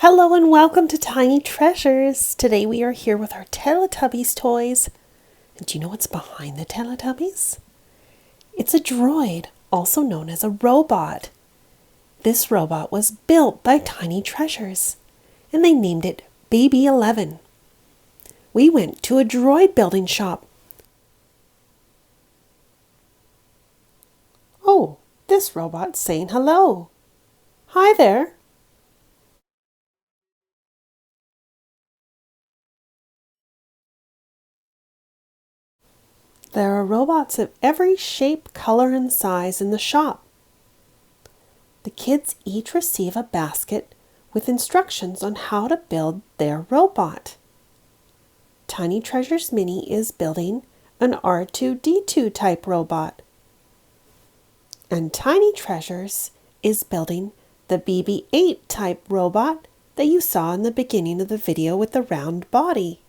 Hello and welcome to Tiny Treasures. Today we are here with our Teletubbies toys. And do you know what's behind the Teletubbies? It's a droid, also known as a robot. This robot was built by Tiny Treasures, and they named it BB8. We went to a droid building shop. Oh, this robot's saying hello. Hi there. There are robots of every shape, color, and size in the shop. The kids each receive a basket with instructions on how to build their robot. Tiny Treasures Mini is building an R2D2 type robot. And Tiny Treasures is building the BB8 type robot that you saw in the beginning of the video with the round body.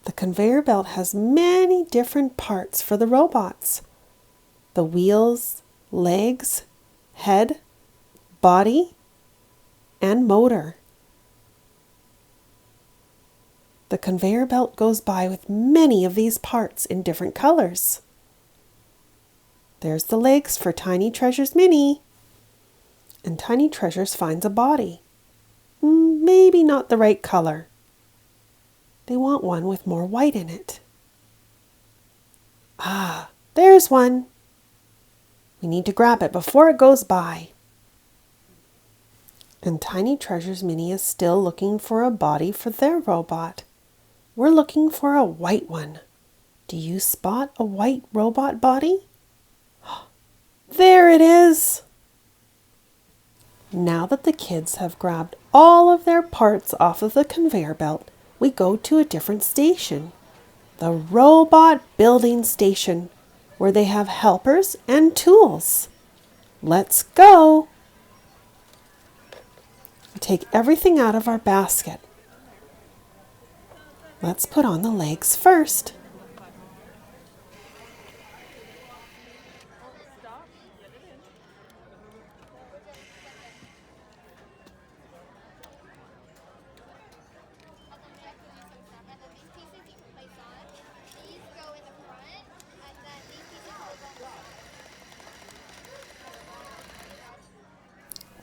The conveyor belt has many different parts for the robots. The wheels, legs, head, body, and motor. The conveyor belt goes by with many of these parts in different colors. There's the legs for Tiny Treasures Mini. And Tiny Treasures finds a body. Maybe not the right color. They want one with more white in it. Ah, there's one. We need to grab it before it goes by. And Tiny Treasures Mini is still looking for a body for their robot. We're looking for a white one. Do you spot a white robot body? There it is! Now that the kids have grabbed all of their parts off of the conveyor belt, we go to a different station, the robot building station, where they have helpers and tools. Let's go! We take everything out of our basket. Let's put on the legs first.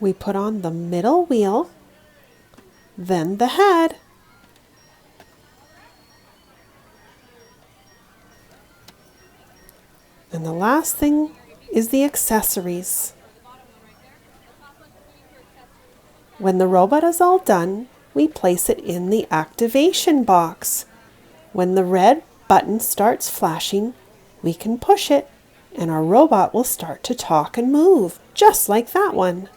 We put on the middle wheel, then the head. And the last thing is the accessories. When the robot is all done, we place it in the activation box. When the red button starts flashing, we can push it and our robot will start to talk and move, just like that one.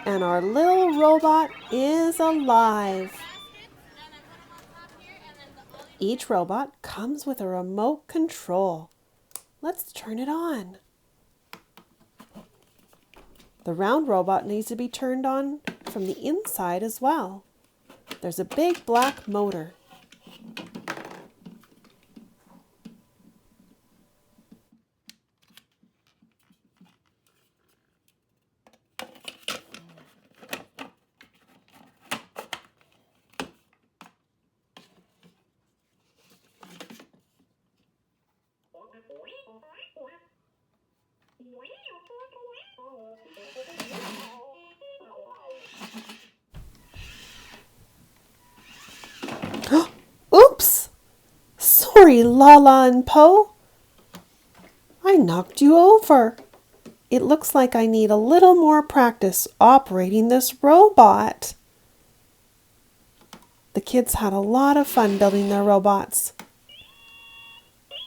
And our little robot is alive. Each robot comes with a remote control. Let's turn it on. The round robot needs to be turned on from the inside as well. There's a big black motor. Oops! Sorry, Lala and Po. I knocked you over. It looks like I need a little more practice operating this robot. The kids had a lot of fun building their robots.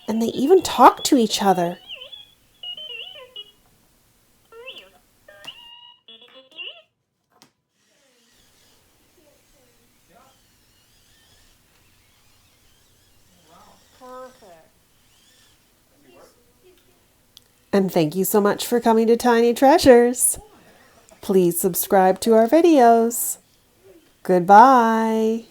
And they even talked to each other. And thank you so much for coming to Tiny Treasures. Please subscribe to our videos. Goodbye.